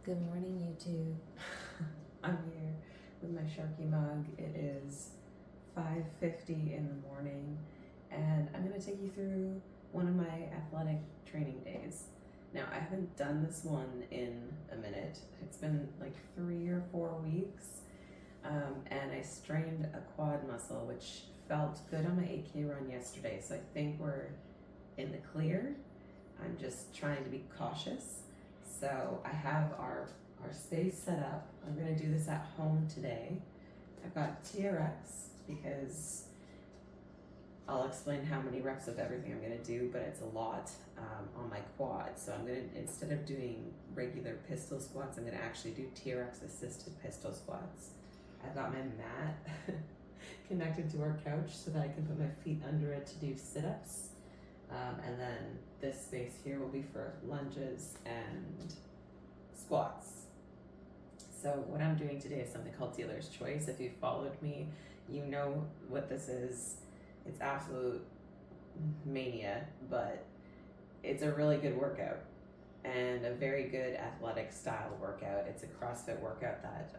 Good morning, YouTube. I'm here with my Sharky mug. It is 5:50 in the morning, and I'm going to take you through one of my athletic training days. Now, I haven't done this one in a minute. It's been like 3 or 4 weeks, and I strained a quad muscle, which felt good on my 8K run yesterday, so I think we're in the clear. I'm just trying to be cautious. So I have our space set up. I'm gonna do this at home today. I've got TRX because I'll explain how many reps of everything I'm gonna do, but it's a lot on my quad. So I'm gonna, instead of doing regular pistol squats, I'm gonna actually do TRX assisted pistol squats. I've got my mat connected to our couch so that I can put my feet under it to do sit-ups. And then this space here will be for lunges and squats. So what I'm doing today is something called Dealer's Choice. If you've followed me, you know what this is. It's absolute mania, but it's a really good workout and a very good athletic style workout. It's a CrossFit workout that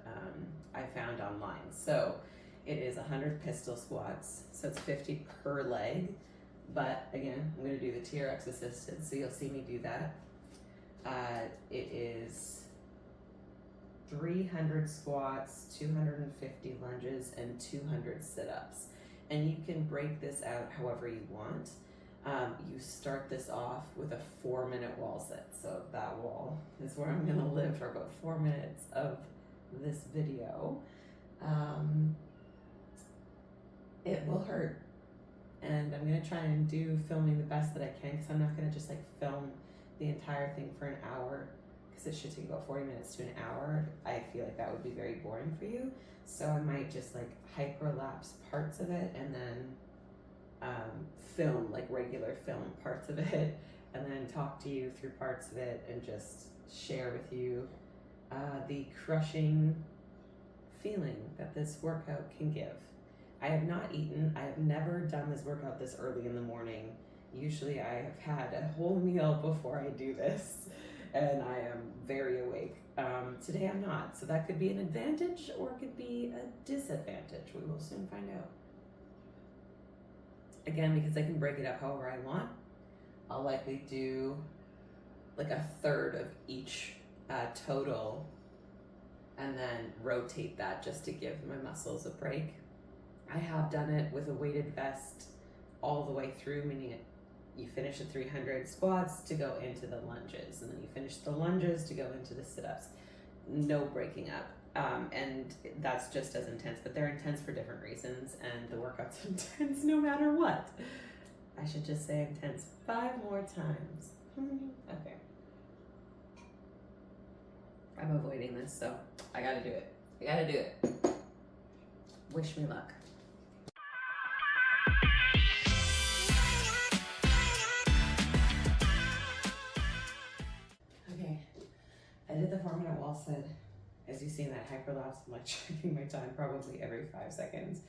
I found online. So it is 100 pistol squats, so it's 50 per leg. But again, I'm going to do the TRX assisted, so you'll see me do that. It is 300 squats, 250 lunges, and 200 sit-ups. And you can break this out however you want. You start this off with a 4-minute wall sit. So that wall is where I'm going to live for about 4 minutes of this video. It will hurt. And I'm gonna try and do filming the best that I can, because I'm not gonna just like film the entire thing for an hour, because it should take about 40 minutes to an hour. I feel like that would be very boring for you. So I might just like hyperlapse parts of it and then film, like regular film parts of it, and then talk to you through parts of it and just share with you the crushing feeling that this workout can give. I have not eaten. I have never done this workout this early in the morning. Usually I have had a whole meal before I do this, and I am very awake. Today I'm not, so that could be an advantage or it could be a disadvantage. We will soon find out. Again, because I can break it up however I want, I'll likely do like a third of each total, and then rotate that just to give my muscles a break. I have done it with a weighted vest all the way through, meaning you finish the 300 squats to go into the lunges, and then you finish the lunges to go into the sit-ups. No breaking up. And that's just as intense, but they're intense for different reasons, and the workout's intense no matter what. I should just say intense 5 more times. Okay. I'm avoiding this, so I gotta do it. I gotta do it. Wish me luck. I did the 4-minute wall sit. As you see in that hyperlapse, I'm like checking my time probably every 5 seconds.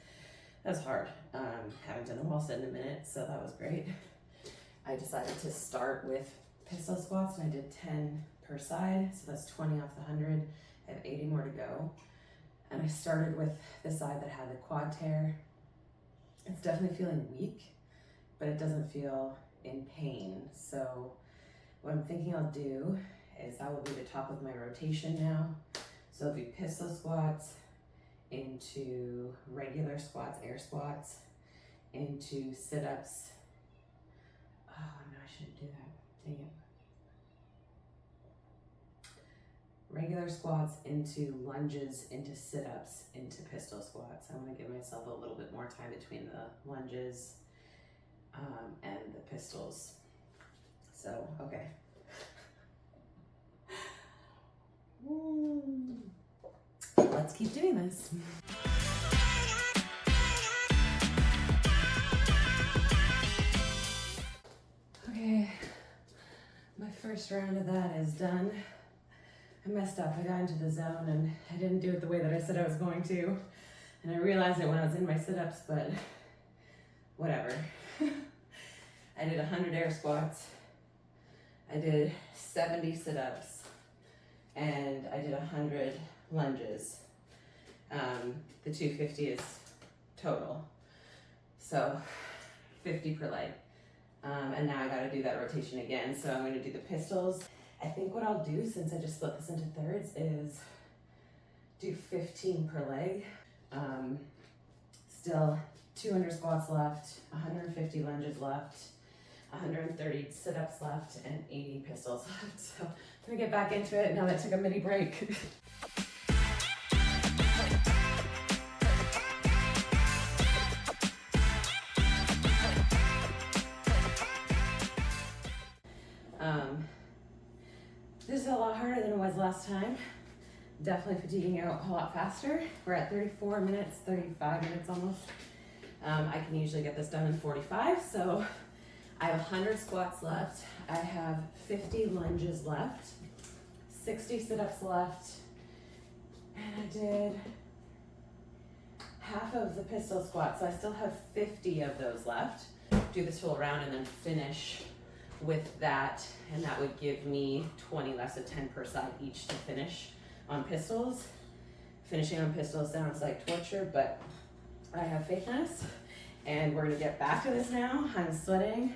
That's hard. Haven't done the wall sit in a minute, so that was great. I decided to start with pistol squats, and I did 10 per side, so that's 20 off the 100. I have 80 more to go. And I started with the side that had the quad tear. It's definitely feeling weak, but it doesn't feel in pain. So what I'm thinking I'll do is that will be the top of my rotation now. So it'll be pistol squats into regular squats, air squats, into sit-ups. Oh no, I shouldn't do that, dang it. Regular squats into lunges, into sit-ups, into pistol squats. I want to give myself a little bit more time between the lunges and the pistols. So, okay. Let's keep doing this. Okay, my first round of that is done. I messed up. I got into the zone and I didn't do it the way that I said I was going to. And I realized it when I was in my sit-ups, but whatever. I did 100 air squats. I did 70 sit-ups. and I did 100 lunges. The 250 is total, so 50 per leg. And now I gotta do that rotation again, so I'm gonna do the pistols. I think what I'll do, since I just split this into thirds, is do 15 per leg. Still 200 squats left, 150 lunges left, 130 sit-ups left, and 80 pistols left. So I'm gonna get back into it now that I took a mini break. This is a lot harder than it was last time. Definitely fatiguing out a lot faster. We're at 34 minutes, 35 minutes almost. I can usually get this done in 45, so I have 100 squats left. I have 50 lunges left, 60 sit-ups left, and I did half of the pistol squat, so I still have 50 of those left. Do this whole round and then finish with that, and that would give me 20 left, so 10 per side each to finish on pistols. Finishing on pistols sounds like torture, but I have faith in us, and we're gonna get back to this now. I'm sweating.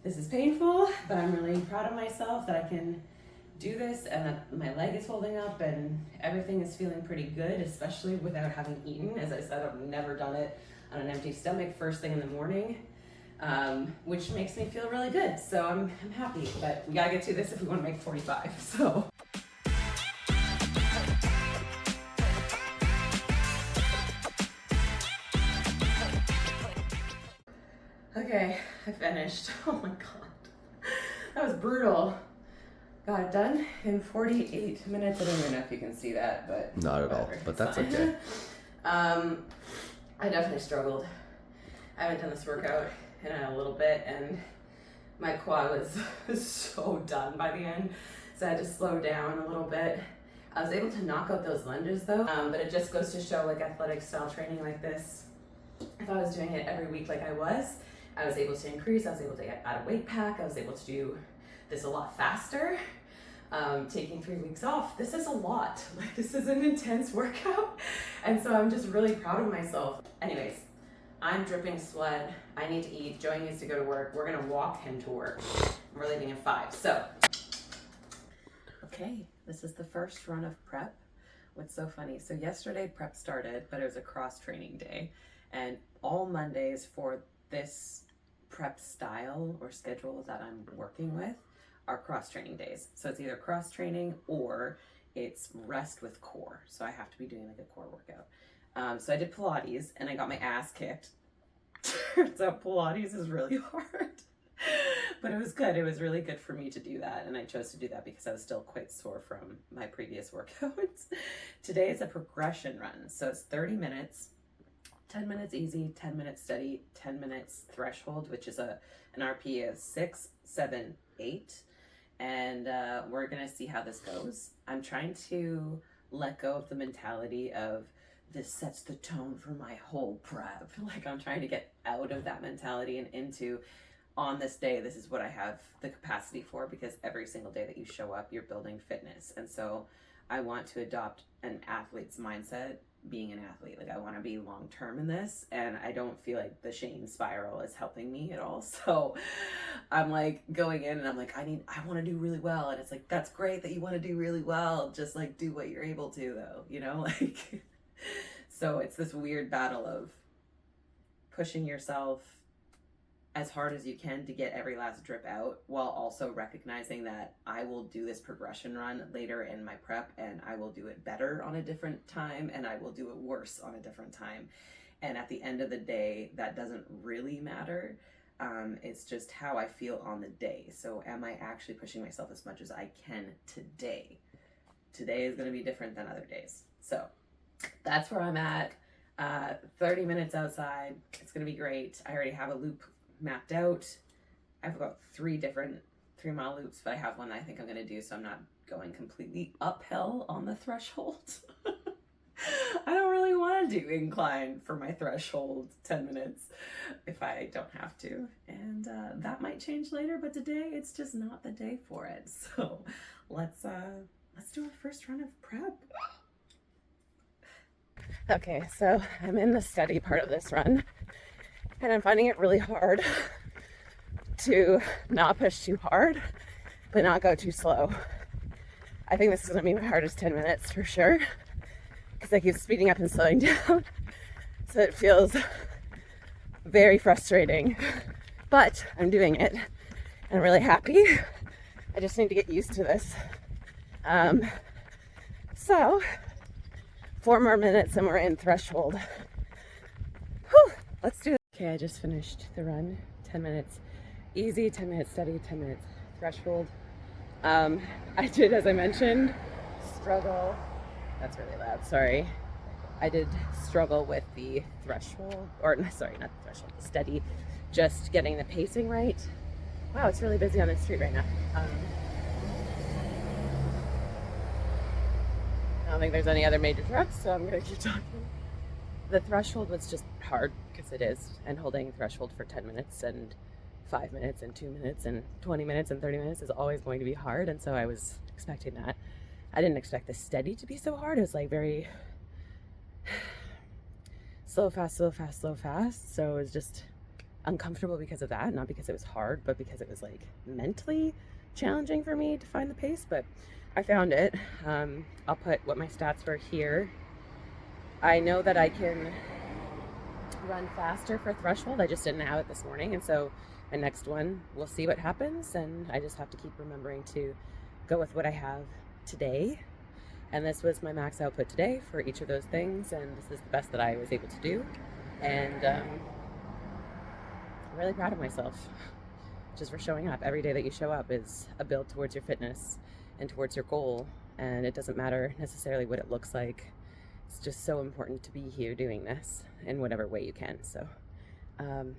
This is painful, but I'm really proud of myself that I can do this and that my leg is holding up and everything is feeling pretty good, especially without having eaten. As I said, I've never done it on an empty stomach first thing in the morning. Which makes me feel really good. So I'm happy, but we gotta get to this if we wanna make 45, so. Okay, I finished. Oh my God, that was brutal. Got it done in 48 minutes. I don't even know if you can see that, but not at all, but that's okay. I definitely struggled. I haven't done this workout in a little bit, and my quad was so done by the end, so I had to slow down a little bit. I was able to knock out those lunges though, but it just goes to show, like, athletic style training like this, if I was doing it every week like I was able to increase, I was able to add a weight pack, I was able to do this a lot faster. Taking 3 weeks off, this is a lot. Like, this is an intense workout, and so I'm just really proud of myself. Anyways, I'm dripping sweat. I need to eat. Joey needs to go to work. We're gonna walk him to work. We're leaving at 5, so. Okay, this is the first run of prep. What's so funny, so yesterday prep started, but it was a cross training day, and all Mondays for this prep style or schedule that I'm working with are cross training days. So it's either cross training or it's rest with core. So I have to be doing like a core workout. So I did Pilates and I got my ass kicked. Turns out Pilates is really hard, but it was good. It was really good for me to do that. And I chose to do that because I was still quite sore from my previous workouts. Today is a progression run. So it's 30 minutes, 10 minutes easy, 10 minutes steady, 10 minutes threshold, which is an RP of 6, 7, 8. And we're gonna see how this goes. I'm trying to let go of the mentality of this sets the tone for my whole prep. Like, I'm trying to get out of that mentality and into, on this day, this is what I have the capacity for, because every single day that you show up, you're building fitness. And so I want to adopt an athlete's mindset being an athlete. Like, I want to be long-term in this, and I don't feel like the shame spiral is helping me at all. So I'm like going in and I'm like, I want to do really well. And it's like, that's great that you want to do really well. Just like do what you're able to though, you know, like, so it's this weird battle of pushing yourself as hard as you can to get every last drip out, while also recognizing that I will do this progression run later in my prep and I will do it better on a different time and I will do it worse on a different time. And at the end of the day, that doesn't really matter. It's just how I feel on the day. So am I actually pushing myself as much as I can today? Today is going to be different than other days. So that's where I'm at. 30 minutes outside. It's going to be great. I already have a loop mapped out. I've got 3 3-mile loops, but I have one that I think I'm going to do, so I'm not going completely uphill on the threshold. I don't really want to do incline for my threshold 10 minutes if I don't have to, and that might change later, but today it's just not the day for it. So let's let's do our first run of prep. Okay, so I'm in the steady part of this run, and I'm finding it really hard to not push too hard, but not go too slow. I think this is gonna be my hardest 10 minutes for sure, because I keep speeding up and slowing down. So it feels very frustrating, but I'm doing it. And I'm really happy. I just need to get used to this. So 4 more minutes and we're in threshold. Whew, let's do it. Okay, I just finished the run. 10 minutes easy, 10 minutes steady, 10 minutes threshold. I did, as I mentioned, struggle. That's really loud, sorry. I did struggle with the threshold, or sorry, not the threshold, the steady, just getting the pacing right. Wow, it's really busy on the street right now. I don't think there's any other major trucks, so I'm gonna keep talking. The threshold was just hard, because it is, and holding threshold for 10 minutes and 5 minutes and 2 minutes and 20 minutes and 30 minutes is always going to be hard, and so I was expecting that. I didn't expect the steady to be so hard. It was like very slow, fast, slow, fast, slow, fast. So it was just uncomfortable because of that, not because it was hard, but because it was like mentally challenging for me to find the pace, but I found it. I'll put what my stats were here. I know that I can run faster for threshold. I just didn't have it this morning, and so my next one, we'll see what happens, and I just have to keep remembering to go with what I have today. And this was my max output today for each of those things, and this is the best that I was able to do. And I'm really proud of myself just for showing up. Every day that you show up is a build towards your fitness and towards your goal, and it doesn't matter necessarily what it looks like. It's just so important to be here doing this in whatever way you can. So I'm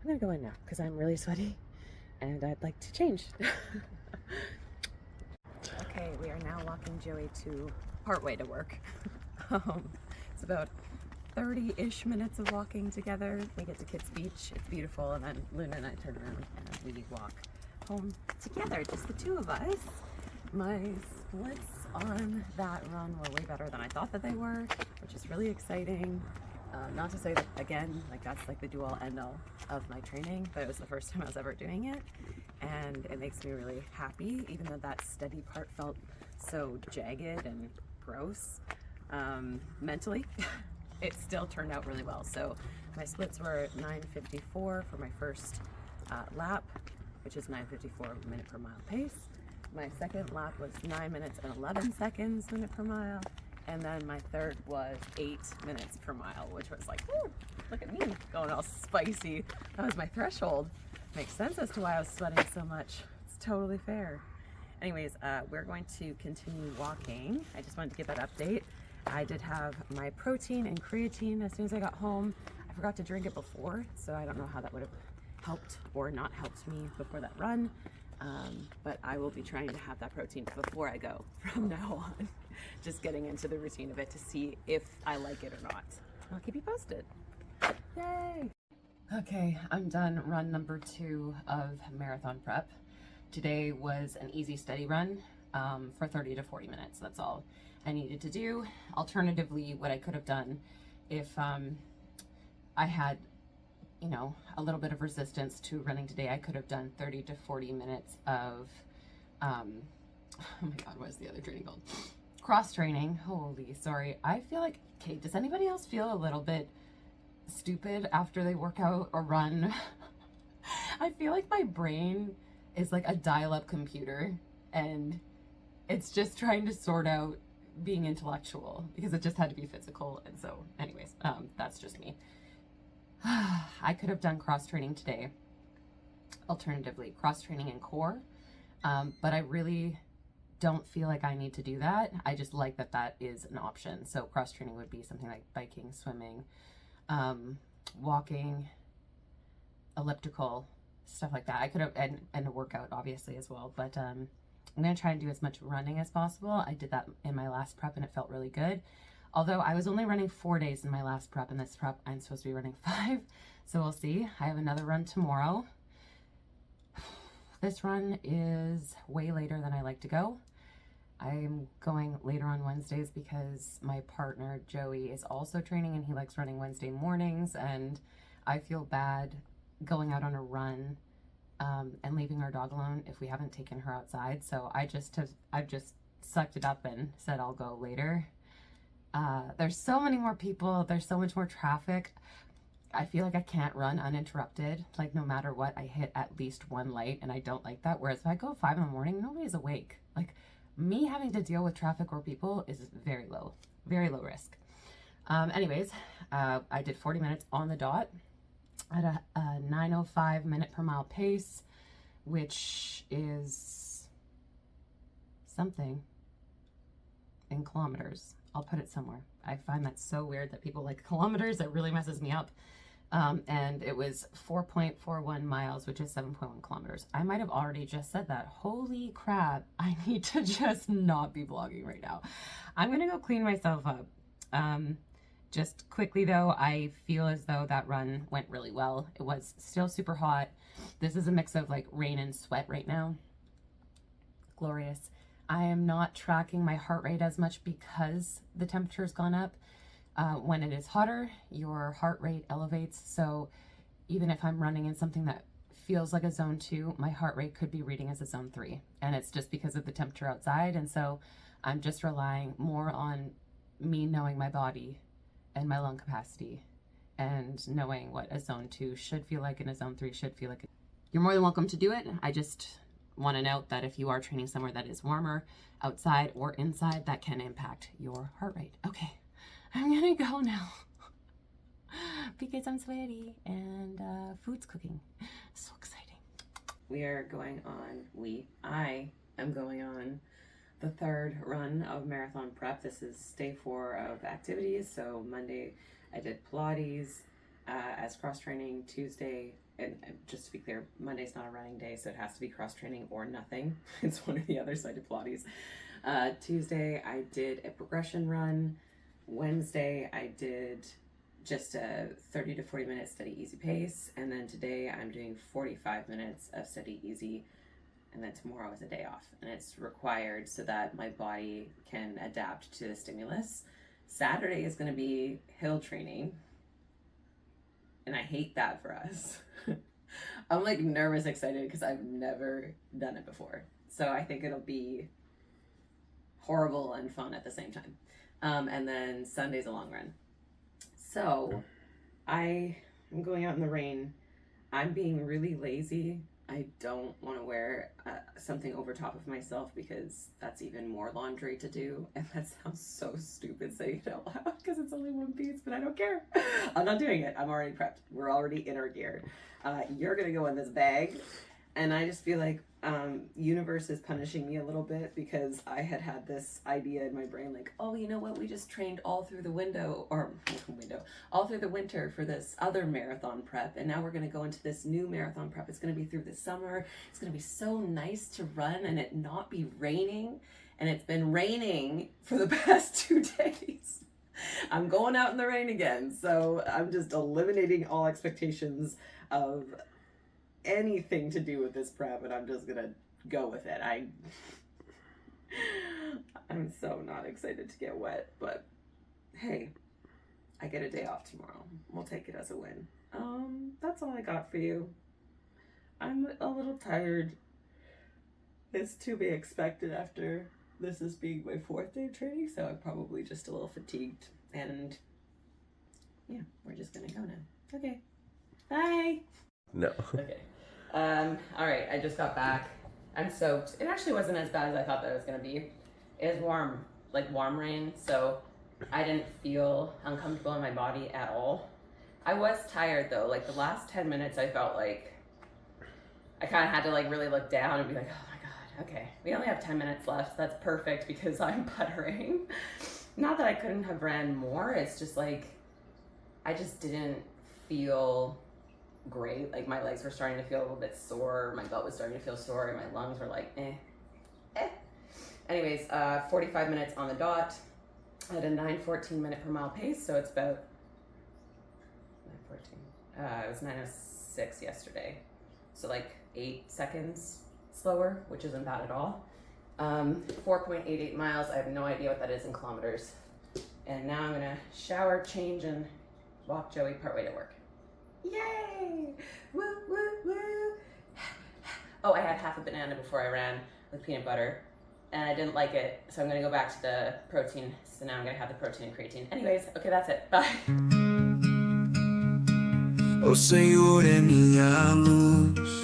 gonna go in now because I'm really sweaty and I'd like to change. Okay, we are now walking Joey to partway to work. It's about 30-ish minutes of walking together. We get to Kids Beach, it's beautiful, and then Luna and I turn around and we walk home together, just the two of us. My splits on that run were way better than I thought that they were, which is really exciting. Not to say that, again, like that's like the do-all end-all of my training, but it was the first time I was ever doing it, and it makes me really happy, even though that steady part felt so jagged and gross. Mentally, it still turned out really well. So my splits were 9:54 for my first lap, which is 9:54 minute per mile pace. My second lap was 9 minutes and 11 seconds minute per mile. And then my third was 8 minutes per mile, which was like, whoo, look at me going all spicy. That was my threshold. Makes sense as to why I was sweating so much. It's totally fair. Anyways, we're going to continue walking. I just wanted to give that update. I did have my protein and creatine as soon as I got home. I forgot to drink it before, so I don't know how that would have helped or not helped me before that run. But I will be trying to have that protein before I go from now on. Just getting into the routine of it to see if I like it or not. I'll keep you posted. Yay! Okay, I'm done run number 2 of marathon prep. Today was an easy steady run for 30 to 40 minutes. That's all I needed to do. Alternatively, what I could have done if I had, you know, a little bit of resistance to running today, I could have done 30 to 40 minutes of, oh my God, what is the other training called? Cross training. Holy, sorry. I feel like, okay, does anybody else feel a little bit stupid after they work out or run? I feel like my brain is like a dial-up computer and it's just trying to sort out being intellectual because it just had to be physical. And so anyways, that's just me. I could have done cross training today. Alternatively, cross training and core. But I really don't feel like I need to do that. I just like that that is an option. So cross training would be something like biking, swimming, walking, elliptical, stuff like that. I could have, and a workout obviously as well, but I'm gonna try and do as much running as possible. I did that in my last prep and it felt really good. Although I was only running 4 days in my last prep, and this prep I'm supposed to be running 5. So we'll see. I have another run tomorrow. This run is way later than I like to go. I'm going later on Wednesdays because my partner Joey is also training and he likes running Wednesday mornings, and I feel bad going out on a run and leaving our dog alone if we haven't taken her outside. So I've just sucked it up and said I'll go later. There's so many more people. There's so much more traffic. I feel like I can't run uninterrupted. Like no matter what, I hit at least one light, and I don't like that. Whereas if I go at 5 in the morning, nobody's awake. Like me having to deal with traffic or people is very low risk. Anyways, I did 40 minutes on the dot at a 9:05 minute per mile pace, which is something in kilometers. I'll put it somewhere. I find that so weird that people like kilometers. It really messes me up. And it was 4.41 miles, which is 7.1 kilometers. I might have already just said that. Holy crap. I need to just not be vlogging right now. I'm going to go clean myself up. Just quickly though, I feel as though that run went really well. It was still super hot. This is a mix of like rain and sweat right now. Glorious. I am not tracking my heart rate as much because the temperature's gone up. When it is hotter, your heart rate elevates. So even if I'm running in something that feels like a zone 2, my heart rate could be reading as a zone 3. And it's just because of the temperature outside. And so I'm just relying more on me knowing my body and my lung capacity and knowing what a zone 2 should feel like and a zone 3 should feel like. You're more than welcome to do it. I just want to note that if you are training somewhere that is warmer outside or inside, that can impact your heart rate. Okay, I'm gonna go now because I'm sweaty and food's cooking. So exciting. I am going on the 3rd run of marathon prep. This is day 4 of activities. So Monday I did Pilates as cross training. Tuesday, and just to be clear, Monday's not a running day, so it has to be cross training or nothing. It's one or the other, so I did Pilates. Tuesday I did a progression run. Wednesday I did just a 30 to 40 minute steady easy pace, and then today I'm doing 45 minutes of steady easy, and then tomorrow is a day off, and it's required so that my body can adapt to the stimulus. Saturday is going to be hill training, and I hate that for us. I'm like nervous excited because I've never done it before, so I think it'll be horrible and fun at the same time. And then Sunday's a long run. So I am going out in the rain. I'm being really lazy. I don't want to wear something over top of myself because that's even more laundry to do. And that sounds so stupid saying it out loud because it's only one piece, but I don't care. I'm not doing it. I'm already prepped. We're already in our gear. You're going to go in this bag. And I just feel like universe is punishing me a little bit because I had this idea in my brain like, oh, you know what? We just trained all through the all through the winter for this other marathon prep. And now we're going to go into this new marathon prep. It's going to be through the summer. It's going to be so nice to run and it not be raining. And it's been raining for the past 2 days. I'm going out in the rain again. So I'm just eliminating all expectations of anything to do with this prep, and I'm just gonna go with it. I'm so not excited to get wet, but hey, I get a day off tomorrow. We'll take it as a win. That's all I got for you. I'm a little tired. It's to be expected after this is being my 4th day of training, so I'm probably just a little fatigued, and yeah, we're just gonna go now. Okay, bye. No. Okay. All right, I just got back. I'm soaked. It actually wasn't as bad as I thought that it was gonna be. It was warm, like warm rain, so I didn't feel uncomfortable in my body at all. I was tired though. Like the last 10 minutes, I felt like I kind of had to like really look down and be like, oh my God, okay, we only have 10 minutes left. That's perfect because I'm puttering. Not that I couldn't have ran more. It's just like, I just didn't feel great. Like my legs were starting to feel a little bit sore, my butt was starting to feel sore, and my lungs were like Anyways, 45 minutes on the dot at a 9:14 minute per mile pace, so it's about 9:14. It was 9:06 yesterday, so like 8 seconds slower, which isn't bad at all. 4.88 miles. I have no idea what that is in kilometers. And now I'm gonna shower, change, and walk Joey partway to work. Yay! Woo, woo, woo! Oh, I had half a banana before I ran with peanut butter, and I didn't like it, so I'm gonna go back to the protein. So now I'm gonna have the protein and creatine. Anyways, okay, that's it. Bye. Oh Señor, en mi luz.